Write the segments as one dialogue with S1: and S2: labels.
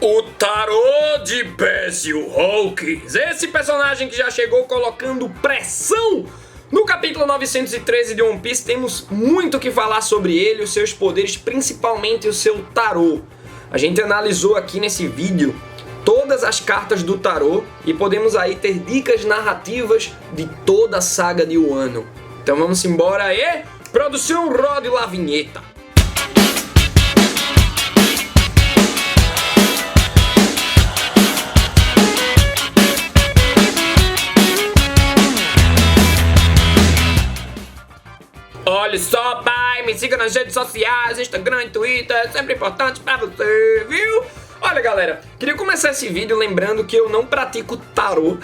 S1: O tarô de Basil Hawkins, esse personagem que já chegou colocando pressão. No capítulo 913 de One Piece temos muito o que falar sobre ele, os seus poderes, principalmente o seu tarô. A gente analisou aqui nesse vídeo todas as cartas do tarô e podemos aí ter dicas narrativas de toda a saga de Wano. Então vamos embora aí, produção, rode lá a vinheta. Olha só, pai, me siga nas redes sociais, Instagram e Twitter, é sempre importante pra você, viu? Olha, galera, queria começar esse vídeo lembrando que eu não pratico tarô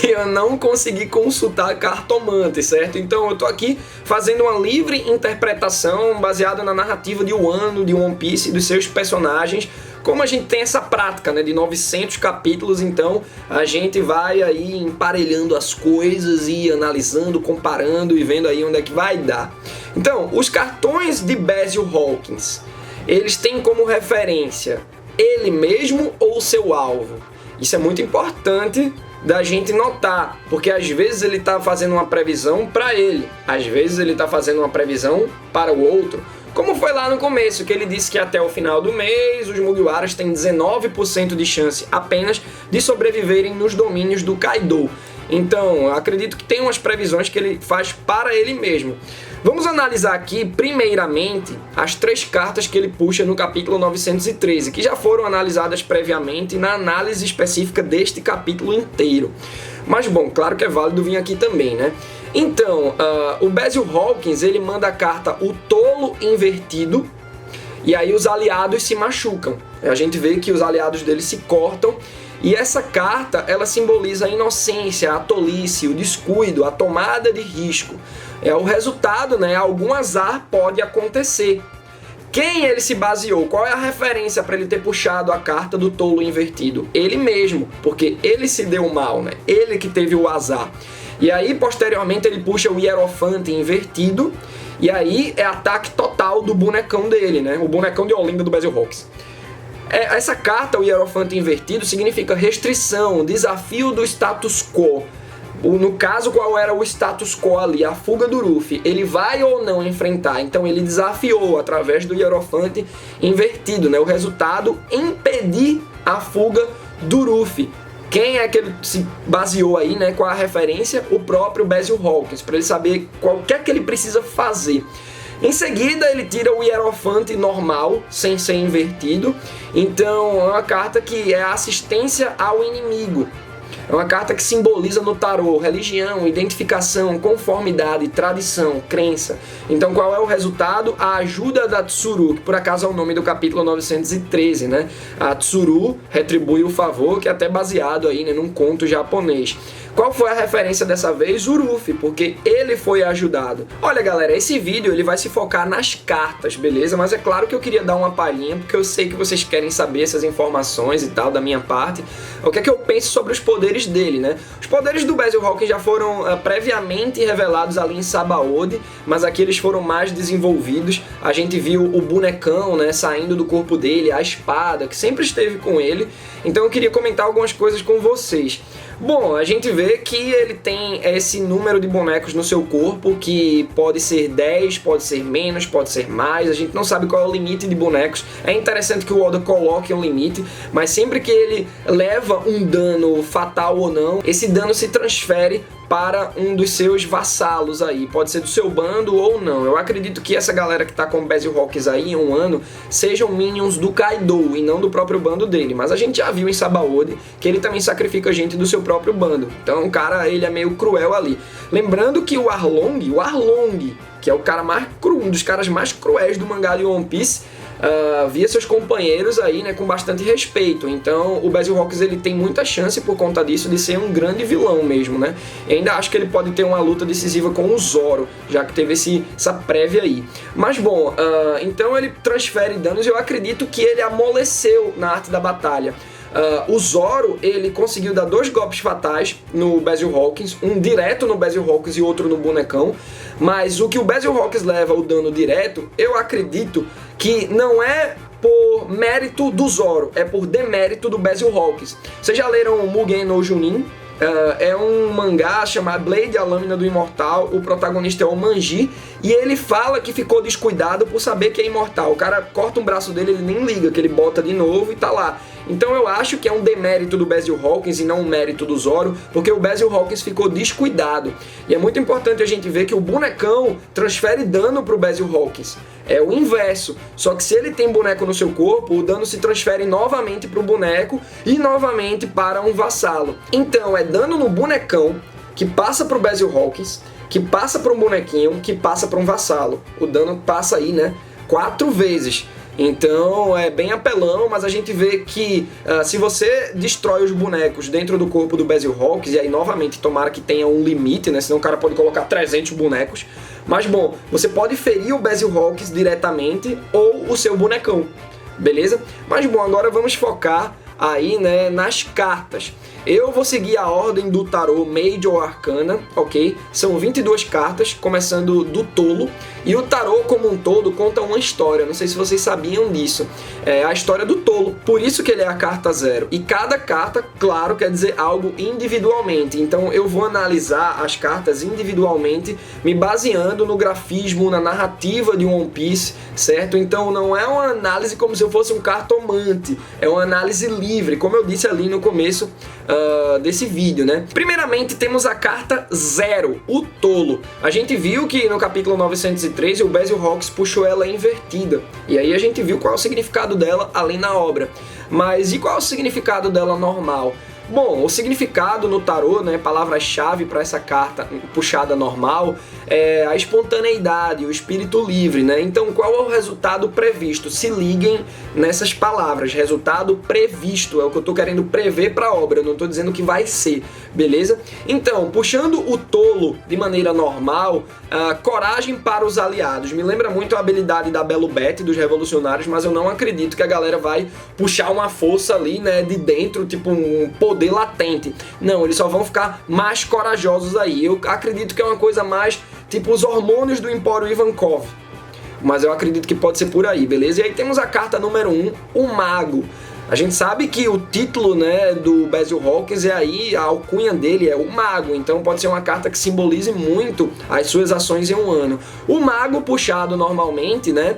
S1: e eu não consegui consultar cartomante, certo? Então eu tô aqui fazendo uma livre interpretação baseada na narrativa de Wano, de One Piece e dos seus personagens. Como a gente tem essa prática, né, de 900 capítulos, então a gente vai aí emparelhando as coisas e analisando, comparando e vendo aí onde é que vai dar. Então, os cartões de Basil Hawkins, eles têm como referência ele mesmo ou o seu alvo? Isso é muito importante da gente notar, porque às vezes ele está fazendo uma previsão para ele, às vezes ele está fazendo uma previsão para o outro. Como foi lá no começo, que ele disse que até o final do mês os Mugiwaras têm 19% de chance apenas de sobreviverem nos domínios do Kaido. Então, eu acredito que tem umas previsões que ele faz para ele mesmo. Vamos analisar aqui, primeiramente, as 3 cartas que ele puxa no capítulo 913, que já foram analisadas previamente na análise específica deste capítulo inteiro. Mas, bom, claro que é válido vir aqui também, né? Então, o Basil Hawkins, ele manda a carta O Tolo Invertido, e aí os aliados se machucam. A gente vê que os aliados dele se cortam, e essa carta, ela simboliza a inocência, a tolice, o descuido, a tomada de risco. É o resultado, né? Algum azar pode acontecer. Quem ele se baseou? Qual é a referência para ele ter puxado a carta do Tolo Invertido? Ele mesmo, porque ele se deu mal, né? Ele que teve o azar. E aí, posteriormente, ele puxa o Hierofante Invertido, e aí é ataque total do bonecão dele, né? O bonecão de Olinda do Basil Hawkins. Essa carta, o Hierofante Invertido, significa restrição, desafio do status quo. No caso, qual era o status quo ali? A fuga do Ruffy. Ele vai ou não enfrentar? Então ele desafiou através do Hierofante Invertido, né? O resultado, impedir a fuga do Ruffy. Quem é que ele se baseou aí, né? Qual a referência? O próprio Basil Hawkins, para ele saber o que é que ele precisa fazer. Em seguida, ele tira o Hierofante normal, sem ser invertido. Então, é uma carta que é assistência ao inimigo. É uma carta que simboliza no tarô religião, identificação, conformidade, tradição, crença. Então qual é o resultado? A ajuda da Tsuru, que por acaso é o nome do capítulo 913, né? A Tsuru retribui o favor, que é até baseado aí, né, num conto japonês. Qual foi a referência dessa vez? O Ruffy, porque ele foi ajudado. Olha, galera, esse vídeo ele vai se focar nas cartas, beleza? Mas é claro que eu queria dar uma palhinha, porque eu sei que vocês querem saber essas informações e tal, da minha parte. O que é que eu penso sobre os poderes dele, né? Os poderes do Basil Hawkins já foram previamente revelados ali em Sabaody, mas aqui eles foram mais desenvolvidos. A gente viu o bonecão, né, saindo do corpo dele, a espada, que sempre esteve com ele. Então eu queria comentar algumas coisas com vocês. Bom, a gente vê que ele tem esse número de bonecos no seu corpo, que pode ser 10, pode ser menos, pode ser mais, a gente não sabe qual é o limite de bonecos. É interessante que o Oda coloque um limite, mas sempre que ele leva um dano fatal ou não, esse dano se transfere para um dos seus vassalos aí, pode ser do seu bando ou não. Eu acredito que essa galera que tá com o Basil Hawkins aí em um ano sejam minions do Kaido e não do próprio bando dele, mas a gente já viu em Sabaody que ele também sacrifica gente do seu próprio bando, então o cara, ele é meio cruel ali. Lembrando que o Arlong, que é o cara mais um dos caras mais cruéis do mangá de One Piece, via seus companheiros aí, né, com bastante respeito. Então o Basil Hawkins ele tem muita chance por conta disso de ser um grande vilão mesmo, né? E ainda acho que ele pode ter uma luta decisiva com o Zoro, já que teve essa prévia aí. Mas bom, então ele transfere danos e eu acredito que ele amoleceu na arte da batalha. O Zoro, ele conseguiu dar 2 golpes fatais no Basil Hawkins, um direto no Basil Hawkins e outro no bonecão, mas o que o Basil Hawkins leva o dano direto, eu acredito que não é por mérito do Zoro, é por demérito do Basil Hawkins. Vocês já leram Mugen no Junin? É um mangá chamado Blade, a Lâmina do Imortal. O protagonista é o Manji e ele fala que ficou descuidado por saber que é imortal. O cara corta um braço dele, ele nem liga, que ele bota de novo e tá lá. Então eu acho que é um demérito do Basil Hawkins e não um mérito do Zoro, porque o Basil Hawkins ficou descuidado. E é muito importante a gente ver que o bonecão transfere dano pro Basil Hawkins. É o inverso. Só que se ele tem boneco no seu corpo, o dano se transfere novamente pro boneco e novamente para um vassalo. Então é dano no bonecão que passa pro Basil Hawkins, que passa para um bonequinho, que passa para um vassalo. O dano passa aí, né, 4 vezes. Então é bem apelão, mas a gente vê que se você destrói os bonecos dentro do corpo do Basil Hawkins, e aí novamente tomara que tenha um limite, né? Senão o cara pode colocar 300 bonecos. Mas bom, você pode ferir o Basil Hawkins diretamente ou o seu bonecão, beleza? Mas bom, agora vamos focar aí, né, nas cartas. Eu vou seguir a ordem do tarô Major Arcana, ok? São 22 cartas, começando do tolo. E o tarô como um todo conta uma história, não sei se vocês sabiam disso. É a história do tolo, por isso que ele é a carta 0. E cada carta, claro, quer dizer algo individualmente. Então eu vou analisar as cartas individualmente, me baseando no grafismo, na narrativa de One Piece, certo? Então não é uma análise como se eu fosse um cartomante, é uma análise livre, como eu disse ali no começo desse vídeo, né? Primeiramente temos a carta 0, o tolo. A gente viu que no capítulo 913 o Basil Hawkins puxou ela invertida, e aí a gente viu qual é o significado dela ali na obra. Mas e qual é o significado dela normal? Bom, o significado no tarô, né, palavra-chave para essa carta puxada normal é a espontaneidade, o espírito livre, né? Então, qual é o resultado previsto? Se liguem nessas palavras, resultado previsto, é o que eu tô querendo prever para a obra, eu não tô dizendo que vai ser, beleza? Então, puxando o tolo de maneira normal, coragem para os aliados. Me lembra muito a habilidade da Belo Bete, dos revolucionários, mas eu não acredito que a galera vai puxar uma força ali, né, de dentro, tipo um poder latente. Não, eles só vão ficar mais corajosos aí. Eu acredito que é uma coisa mais tipo os hormônios do Empório Ivankov. Mas eu acredito que pode ser por aí, beleza? E aí temos a carta número 1, o Mago. A gente sabe que o título, né, do Basil Hawkins é aí, a alcunha dele é o Mago, então pode ser uma carta que simbolize muito as suas ações em um ano. O Mago puxado normalmente, né,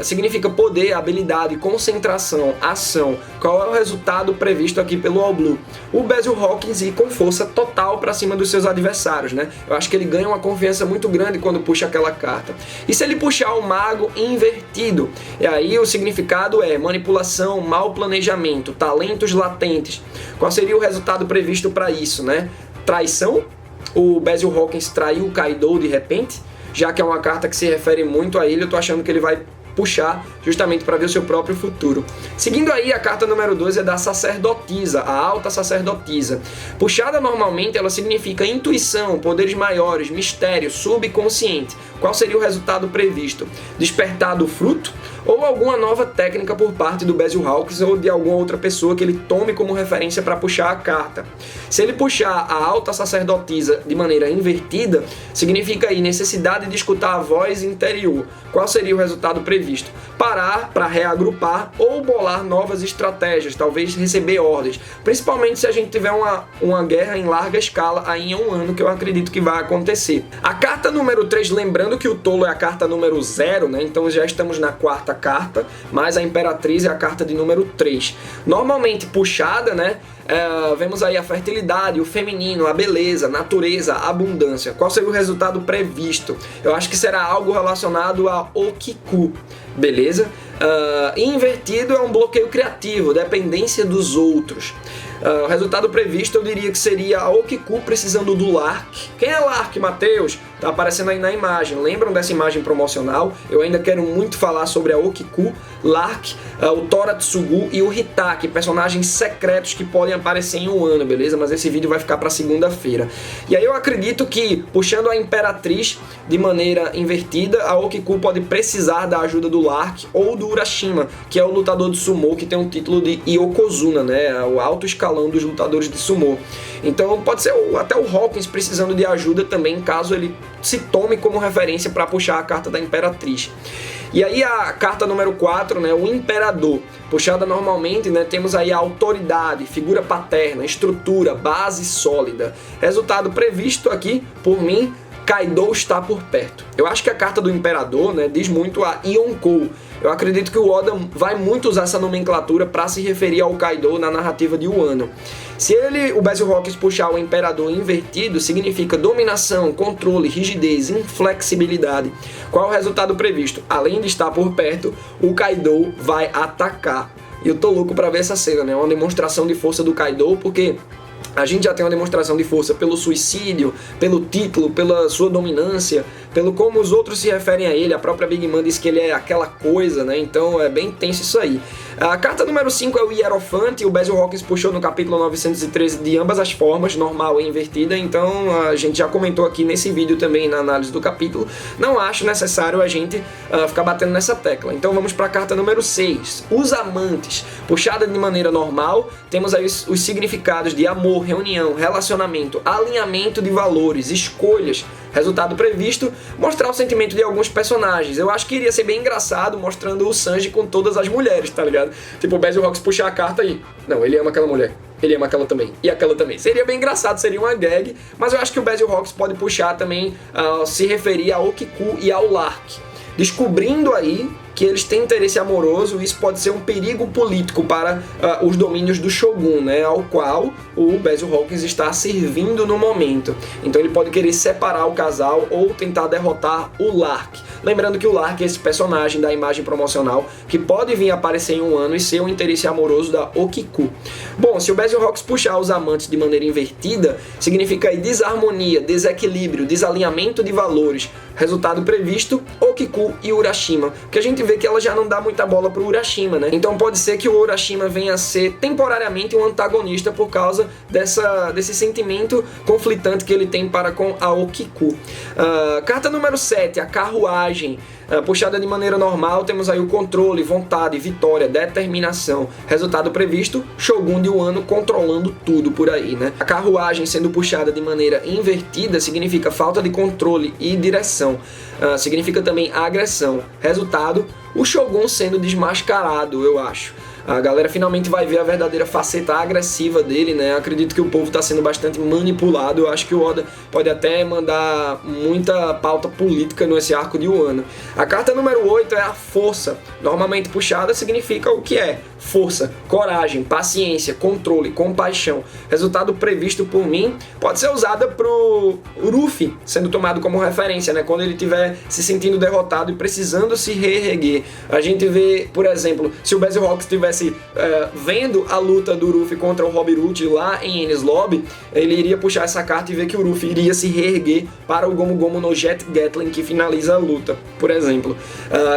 S1: significa poder, habilidade, concentração, ação. Qual é o resultado previsto aqui pelo All Blue? O Basil Hawkins ir com força total para cima dos seus adversários, né? Eu acho que ele ganha uma confiança muito grande quando puxa aquela carta. E se ele puxar o Mago invertido? E aí o significado é manipulação, mau planejamento, talentos latentes. Qual seria o resultado previsto para isso, né? Traição? O Basil Hawkins traiu o Kaido de repente? Já que é uma carta que se refere muito a ele, eu tô achando que ele vai puxar justamente para ver o seu próprio futuro. Seguindo aí, a carta número 2 é da sacerdotisa, a alta sacerdotisa. Puxada normalmente, ela significa intuição, poderes maiores, mistério, subconsciente. Qual seria o resultado previsto? Despertar do fruto ou alguma nova técnica por parte do Basil Hawkins ou de alguma outra pessoa que ele tome como referência para puxar a carta. Se ele puxar a alta sacerdotisa de maneira invertida, significa aí necessidade de escutar a voz interior. Qual seria o resultado previsto? Parar para reagrupar ou bolar novas estratégias, talvez receber ordens. Principalmente se a gente tiver uma guerra em larga escala aí em um ano, que eu acredito que vai acontecer. A carta número 3, lembrando que o tolo é a carta número 0, né? Então já estamos na quarta carta, mas a Imperatriz é a carta de número 3. Normalmente puxada, né? Vemos aí a fertilidade, o feminino, a beleza, a natureza, a abundância. Qual seria o resultado previsto? Eu acho que será algo relacionado a Okiku, beleza? Invertido é um bloqueio criativo, dependência dos outros. O resultado previsto eu diria que seria a Okiku precisando do Lark. Quem é Lark, Matheus? Tá aparecendo aí na imagem. Lembram dessa imagem promocional? Eu ainda quero muito falar sobre a Okiku, Lark, o Tora Tsugu e o Hitaki, personagens secretos que podem aparecer em um ano, beleza? Mas esse vídeo vai ficar para segunda-feira. E aí eu acredito que, puxando a Imperatriz de maneira invertida, a Okiku pode precisar da ajuda do Lark ou do Urashima, que é o lutador de sumo que tem o título de Yokozuna, né? O alto escalão dos lutadores de sumo. Então pode ser até o Hawkins precisando de ajuda também, caso ele se tome como referência para puxar a carta da Imperatriz. E aí a carta número 4, né, o Imperador. Puxada normalmente, né, temos aí a autoridade, figura paterna, estrutura, base sólida. Resultado previsto aqui por mim, Kaido está por perto. Eu acho que a carta do Imperador, né, diz muito a Yonkou. Eu acredito que o Oda vai muito usar essa nomenclatura para se referir ao Kaido na narrativa de Wano. Se o Basil Hawkins puxar o Imperador invertido, significa dominação, controle, rigidez, inflexibilidade. Qual é o resultado previsto? Além de estar por perto, o Kaido vai atacar. E eu tô louco para ver essa cena, né? Uma demonstração de força do Kaido, porque a gente já tem uma demonstração de força pelo suicídio, pelo título, pela sua dominância, pelo como os outros se referem a ele. A própria Big Mom diz que ele é aquela coisa, né? Então é bem tenso isso aí. A carta número 5 é o Hierofante. O Basil Hawkins puxou no capítulo 913 de ambas as formas, normal e invertida. Então a gente já comentou aqui nesse vídeo também na análise do capítulo. Não acho necessário a gente ficar batendo nessa tecla. Então vamos para a carta número 6. Os Amantes. Puxada de maneira normal, temos aí os significados de amor, reunião, relacionamento, alinhamento de valores, escolhas. Resultado previsto, mostrar o sentimento de alguns personagens. Eu acho que iria ser bem engraçado mostrando o Sanji com todas as mulheres, tá ligado? Tipo, o Basil Hawkins puxar a carta aí. Não, ele ama aquela mulher. Ele ama aquela também. E aquela também. Seria bem engraçado, seria uma gag. Mas eu acho que o Basil Hawkins pode puxar também, se referir ao Okiku e ao Lark. Descobrindo aí que eles têm interesse amoroso, isso pode ser um perigo político para os domínios do Shogun, né, ao qual o Basil Hawkins está servindo no momento. Então ele pode querer separar o casal ou tentar derrotar o Lark. Lembrando que o Lark é esse personagem da imagem promocional que pode vir aparecer em um ano e ser um interesse amoroso da Okiku. Bom, se o Basil Hawkins puxar os amantes de maneira invertida, significa aí desarmonia, desequilíbrio, desalinhamento de valores. Resultado previsto, Okiku e Urashima. Que a gente vê que ela já não dá muita bola pro Urashima, né? Então pode ser que o Urashima venha a ser temporariamente um antagonista por causa desse sentimento conflitante que ele tem para com a Okiku. Carta número 7, a carruagem. Puxada de maneira normal, temos aí o controle, vontade, vitória, determinação. Resultado previsto, Shogun de Wano controlando tudo por aí, né? A carruagem sendo puxada de maneira invertida significa falta de controle e direção. Significa também agressão. Resultado, o Shogun sendo desmascarado, eu acho. A galera finalmente vai ver a verdadeira faceta agressiva dele, né? Acredito que o povo está sendo bastante manipulado. Eu acho que o Oda pode até mandar muita pauta política nesse arco de Wano. A carta número 8 é a força. Normalmente puxada significa o que é? Força, coragem, paciência, controle, compaixão. Resultado previsto por mim pode ser usada pro Ruffy, sendo tomado como referência, né? Quando ele estiver se sentindo derrotado e precisando se reerguer. A gente vê, por exemplo, se o Basil Hawkins estivesse vendo a luta do Ruffy contra o Robiruti lá em Enies Lobby, ele iria puxar essa carta e ver que o Ruffy iria se reerguer para o Gomu Gomu no Jet Gatling que finaliza a luta, por exemplo.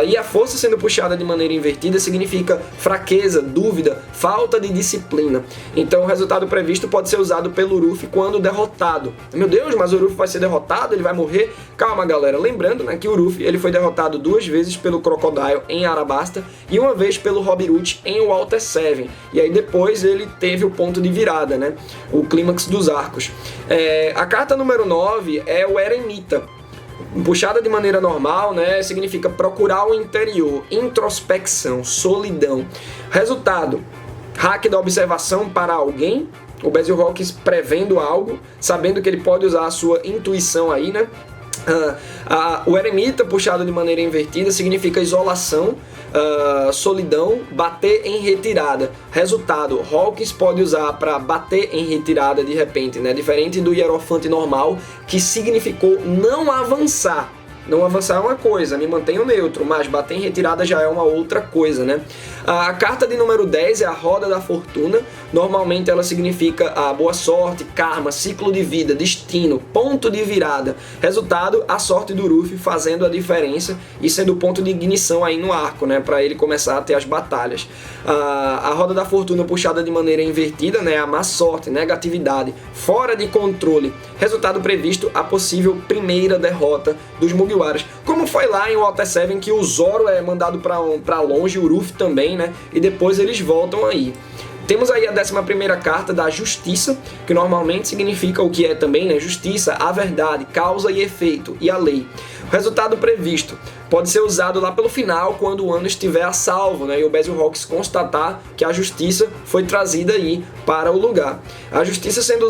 S1: E a força sendo puxada de maneira invertida significa fraqueza, dúvida, falta de disciplina. Então o resultado previsto pode ser usado pelo Ruffy quando derrotado. Meu Deus, mas o Ruffy vai ser derrotado? Ele vai morrer? Calma, galera. Lembrando, né, que o Ruffy ele foi derrotado 2 vezes pelo Crocodile em Arabasta e 1 vez pelo Robiruti em Water 7. E aí depois ele teve o ponto de virada, né? O clímax dos arcos. A carta número 9 é o Eremita. Puxada de maneira normal, né, significa procurar o interior, introspecção, solidão. Resultado, hack da observação para alguém, o Basil Hawkins prevendo algo, sabendo que ele pode usar a sua intuição aí, né? O eremita, puxado de maneira invertida, significa isolação, solidão, bater em retirada. Resultado, Hawkins pode usar para bater em retirada de repente, né? Diferente do Hierofante normal, que significou não avançar. Não avançar é uma coisa, me mantenho neutro, mas bater em retirada já é uma outra coisa, né? A carta de número 10 é a Roda da Fortuna. Normalmente ela significa a boa sorte, karma, ciclo de vida, destino, ponto de virada. Resultado, a sorte do Ruffy fazendo a diferença e sendo o ponto de ignição aí no arco, né? Para ele começar a ter as batalhas. A Roda da Fortuna puxada de maneira invertida, né? A má sorte, negatividade, fora de controle. Resultado previsto, a possível primeira derrota dos Mugiwaras. Como foi lá em Water 7 que o Zoro é mandado para longe, o Ruffy também, né? E depois eles voltam aí. Temos aí a 11ª carta da Justiça, que normalmente significa o que é também, né? Justiça, a verdade, causa e efeito, e a lei. O resultado previsto pode ser usado lá pelo final, quando o ano estiver a salvo, né? E o Basilhawks constatar que a justiça foi trazida aí para o lugar. A justiça sendo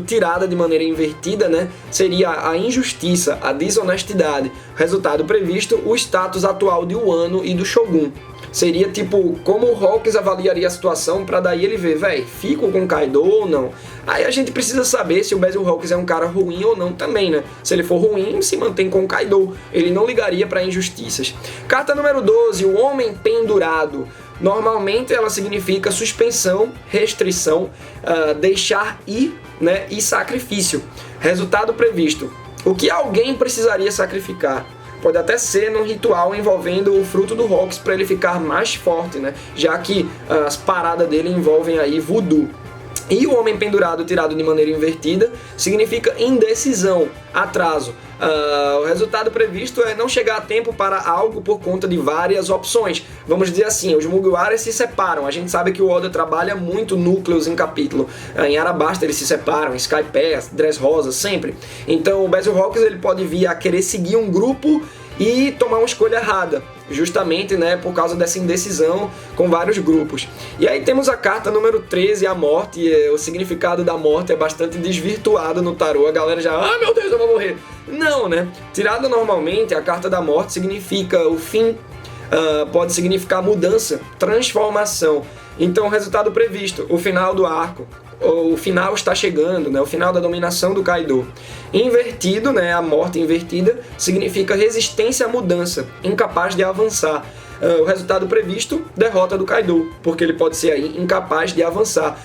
S1: tirada de maneira invertida, né? Seria a injustiça, a desonestidade. O resultado previsto, o status atual de Wano e do Shogun. Seria tipo, como o Hawks avaliaria a situação pra daí ele ver, véi, fico com o Kaido ou não? Aí a gente precisa saber se o Basilhawks é um cara ruim ou não também, né? Se ele for ruim, se mantém com o Kaido. Ele não ligaria pra injustiças. Carta número 12, o Homem Pendurado. Normalmente ela significa suspensão, restrição, deixar ir, né? E sacrifício. Resultado previsto. O que alguém precisaria sacrificar? Pode até ser num ritual envolvendo o fruto do Hawks para ele ficar mais forte, né? Já que as paradas dele envolvem aí voodoo. E o Homem Pendurado tirado de maneira invertida significa indecisão, atraso. O resultado previsto é não chegar a tempo para algo por conta de várias opções. Vamos dizer assim, os Mugiwaras se separam. A gente sabe que o Oda trabalha muito núcleos em capítulo. Em Arabasta eles se separam, Sky Pass, Dressrosa, sempre. Então o Basilhawks ele pode vir a querer seguir um grupo e tomar uma escolha errada, justamente, né, por causa dessa indecisão com vários grupos. E aí temos a carta número 13, a morte. O significado da morte é bastante desvirtuado no tarô. A galera já, meu Deus, eu vou morrer. Não, né? Tirada normalmente, a carta da morte significa o fim, pode significar mudança, transformação. Então, o resultado previsto, o final do arco. O final está chegando, né? O final da dominação do Kaido. Invertido, né? A morte invertida significa resistência à mudança, incapaz de avançar. O resultado previsto, derrota do Kaido, porque ele pode ser aí incapaz de avançar.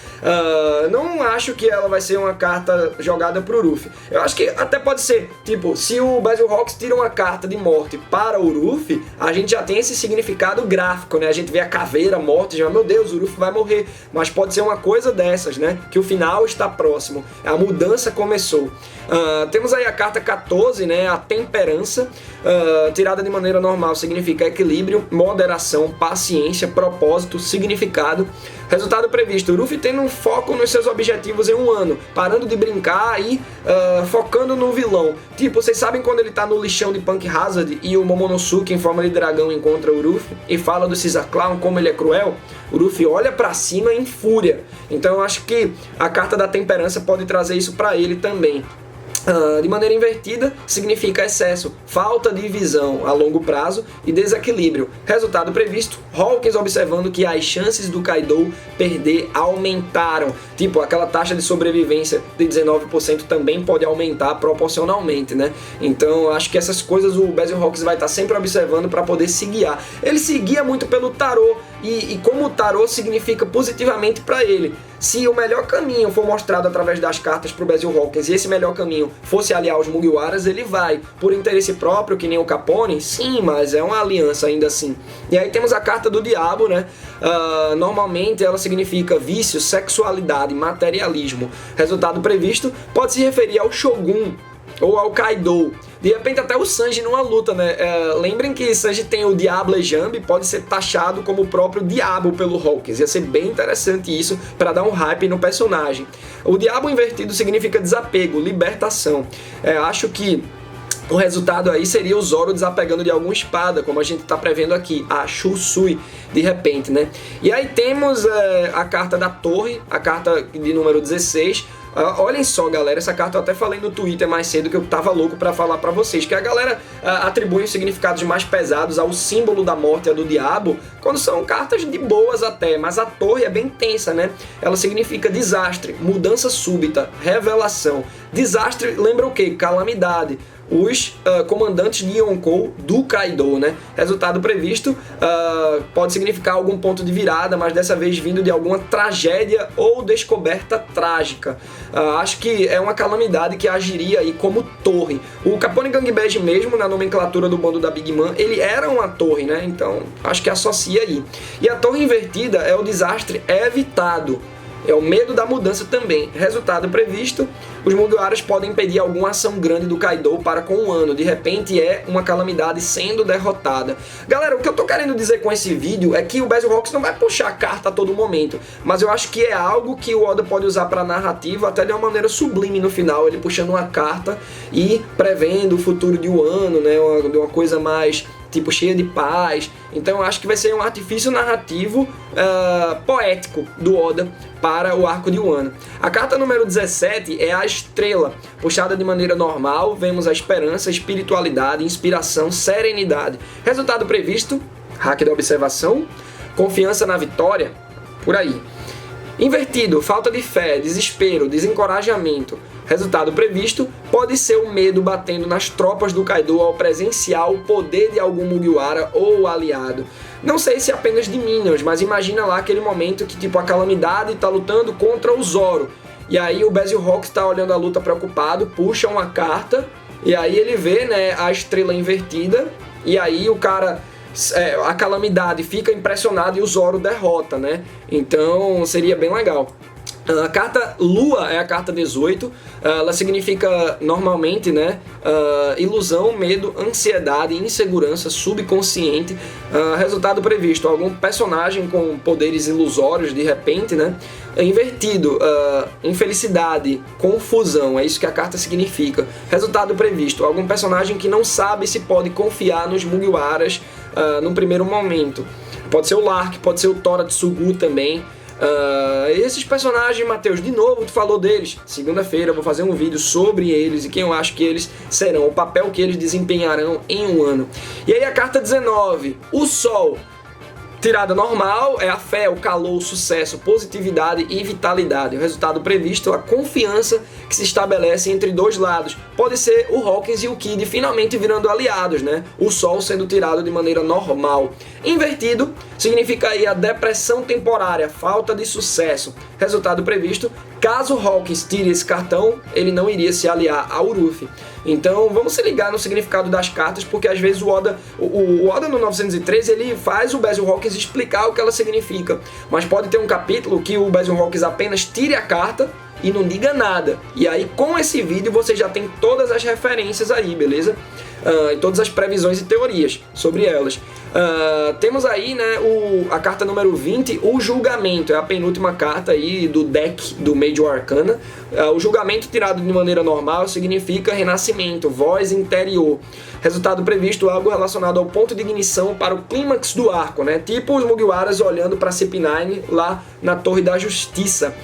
S1: Não acho que ela vai ser uma carta jogada pro Ruffy. Eu acho que até pode ser, tipo, se o Basilhawks tira uma carta de morte para o Ruffy, a gente já tem esse significado gráfico, né? A gente vê a caveira morta e já, meu Deus, o Ruffy vai morrer. Mas pode ser uma coisa dessas, né? Que o final está próximo, a mudança começou. Temos aí a carta 14, né? A temperança, tirada de maneira normal, significa equilíbrio, moderação, paciência, propósito, significado. Resultado previsto, o Ruffy tendo um foco nos seus objetivos em um ano, parando de brincar e focando no vilão. Tipo, vocês sabem quando ele tá no lixão de Punk Hazard e o Momonosuke em forma de dragão encontra o Ruffy e fala do Caesar Clown, como ele é cruel? O Ruffy olha pra cima em fúria. Então eu acho que a carta da temperança pode trazer isso pra ele também. De maneira invertida, significa excesso, falta de visão a longo prazo e desequilíbrio. Resultado previsto, Hawkins observando que as chances do Kaido perder aumentaram. Tipo, aquela taxa de sobrevivência de 19% também pode aumentar proporcionalmente, né? Então, acho que essas coisas o Basilhawks vai estar sempre observando para poder se guiar. Ele se guia muito pelo tarô e como o tarô significa positivamente para ele. Se o melhor caminho for mostrado através das cartas pro Basilhawks e esse melhor caminho fosse aliar os Mugiwaras, ele vai. Por interesse próprio, que nem o Capone? Sim, mas é uma aliança ainda assim. E aí temos a carta do Diabo, né? Normalmente ela significa vício, sexualidade, materialismo. Resultado previsto pode se referir ao Shogun ou ao Kaido. De repente até o Sanji numa luta, né? Lembrem que Sanji tem o Diablo e Jambe, pode ser taxado como o próprio Diabo pelo Hawkins. Ia ser bem interessante isso para dar um hype no personagem. O Diabo invertido significa desapego, libertação. Acho que o resultado aí seria o Zoro desapegando de alguma espada, como a gente está prevendo aqui, a Shusui, de repente, né? E aí temos a carta da Torre, a carta de número 16. Olhem só, galera, essa carta eu até falei no Twitter mais cedo que eu tava louco pra falar pra vocês, que a galera atribui os significados mais pesados ao símbolo da morte e do diabo, quando são cartas de boas até, mas a torre é bem tensa, né? Ela significa desastre, mudança súbita, revelação. Desastre lembra o quê? Calamidade. Os comandantes de Yonkou do Kaido, né? Resultado previsto pode significar algum ponto de virada, mas dessa vez vindo de alguma tragédia ou descoberta trágica. Acho que é uma calamidade que agiria aí como torre. O Capone Gangbang mesmo, na nomenclatura do bando da Big Mom, ele era uma torre, né? Então acho que associa aí. E a torre invertida é o desastre evitado. É o medo da mudança também. Resultado previsto, os Mugiwaras podem impedir alguma ação grande do Kaido para com o Wano. De repente é uma calamidade sendo derrotada. Galera, o que eu tô querendo dizer com esse vídeo é que o Basilhawks não vai puxar a carta a todo momento, mas eu acho que é algo que o Oda pode usar para narrativa até de uma maneira sublime no final, ele puxando uma carta e prevendo o futuro de Wano, né, uma coisa mais tipo cheia de paz. Então eu acho que vai ser um artifício narrativo poético do Oda para o arco de Wano. A carta número 17 é a estrela. Puxada de maneira normal, vemos a esperança, espiritualidade, inspiração, serenidade. Resultado previsto, hack da observação, confiança na vitória, por aí. Invertido, falta de fé, desespero, desencorajamento. Resultado previsto, pode ser o medo batendo nas tropas do Kaido ao presenciar o poder de algum Mugiwara ou aliado. Não sei se apenas de Minions, mas imagina lá aquele momento que tipo a Calamidade tá lutando contra o Zoro. E aí o Basilhawks tá olhando a luta preocupado, puxa uma carta, e aí ele vê, né, a estrela invertida, e aí o cara... a Calamidade fica impressionada e o Zoro derrota, né? Então seria bem legal. A carta Lua é a carta 18, ela significa normalmente, né, ilusão, medo, ansiedade, insegurança, subconsciente. Resultado previsto, algum personagem com poderes ilusórios de repente, né? Invertido, infelicidade, confusão, é isso que a carta significa. Resultado previsto, algum personagem que não sabe se pode confiar nos Mugiwaras num primeiro momento. Pode ser o Lark, pode ser o Tora Tsugu também. Esses personagens, Matheus, de novo tu falou deles. Segunda-feira eu vou fazer um vídeo sobre eles e quem eu acho que eles serão, o papel que eles desempenharão em um ano. E aí a carta 19, o Sol. Tirada normal é a fé, o calor, o sucesso, positividade e vitalidade. O resultado previsto é a confiança que se estabelece entre dois lados. Pode ser o Hawkins e o Kid finalmente virando aliados, né? O Sol sendo tirado de maneira normal. Invertido significa aí a depressão temporária, falta de sucesso. Resultado previsto, caso Hawkins tire esse cartão, ele não iria se aliar ao Luffy. Então vamos se ligar no significado das cartas, porque às vezes o Oda no 913 ele faz o Basilhawks explicar o que ela significa, mas pode ter um capítulo que o Basilhawks apenas tire a carta e não diga nada. E aí com esse vídeo você já tem todas as referências aí, beleza? E todas as previsões e teorias sobre elas. Temos aí, né, a carta número 20, o julgamento, é a penúltima carta aí do deck do Major Arcana. O julgamento tirado de maneira normal significa renascimento, voz interior. Resultado previsto, algo relacionado ao ponto de ignição para o clímax do arco, né? Tipo os Mugiwaras olhando para CP9 lá na Torre da Justiça.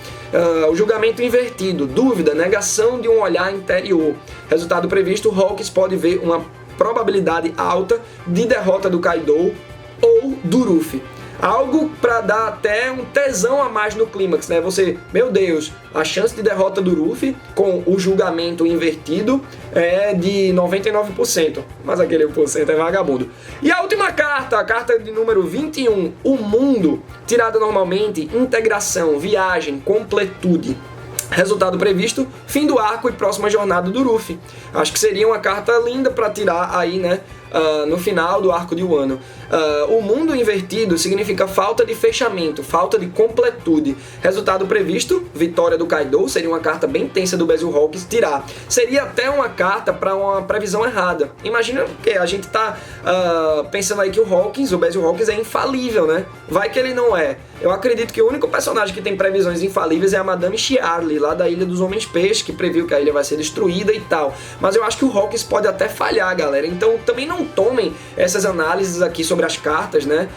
S1: O julgamento invertido, dúvida, negação de um olhar interior. Resultado previsto, Hawkins pode ver uma probabilidade alta de derrota do Kaido ou do Luffy. Algo para dar até um tesão a mais no clímax, né? Você, meu Deus, a chance de derrota do Luffy com o julgamento invertido é de 99%, mas aquele 1% é vagabundo. E a última carta, a carta de número 21, o mundo, tirada normalmente, integração, viagem, completude. Resultado previsto, fim do arco e próxima jornada do Luffy. Acho que seria uma carta linda para tirar aí, né, no final do arco de Wano. O mundo invertido significa falta de fechamento, falta de completude. Resultado previsto, vitória do Kaido, seria uma carta bem tensa do Basilhawks tirar. Seria até uma carta para uma previsão errada. Imagina que a gente tá pensando aí que o Basilhawks é infalível, né? Vai que ele não é. Eu acredito que o único personagem que tem previsões infalíveis é a Madame Chiarly, lá da Ilha dos Homens Peixes, que previu que a ilha vai ser destruída e tal. Mas eu acho que o Hawkins pode até falhar, galera. Então também não tomem essas análises aqui sobre as cartas, né,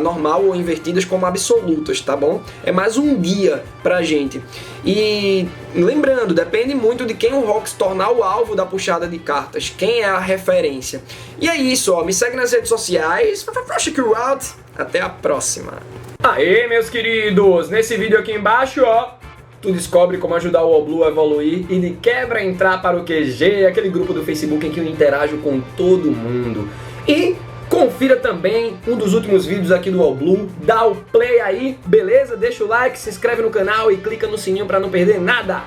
S1: normal ou invertidas como absolutas, tá bom? É mais um guia pra gente. E lembrando, depende muito de quem o Hawkins tornar o alvo da puxada de cartas, quem é a referência. E é isso, ó, me segue nas redes sociais. Até a próxima. Aê, meus queridos, nesse vídeo aqui embaixo, ó, tu descobre como ajudar o Oblu a evoluir e de quebra entrar para o QG, aquele grupo do Facebook em que eu interajo com todo mundo. E confira também um dos últimos vídeos aqui do Oblu, dá o play aí, beleza? Deixa o like, se inscreve no canal e clica no sininho para não perder nada.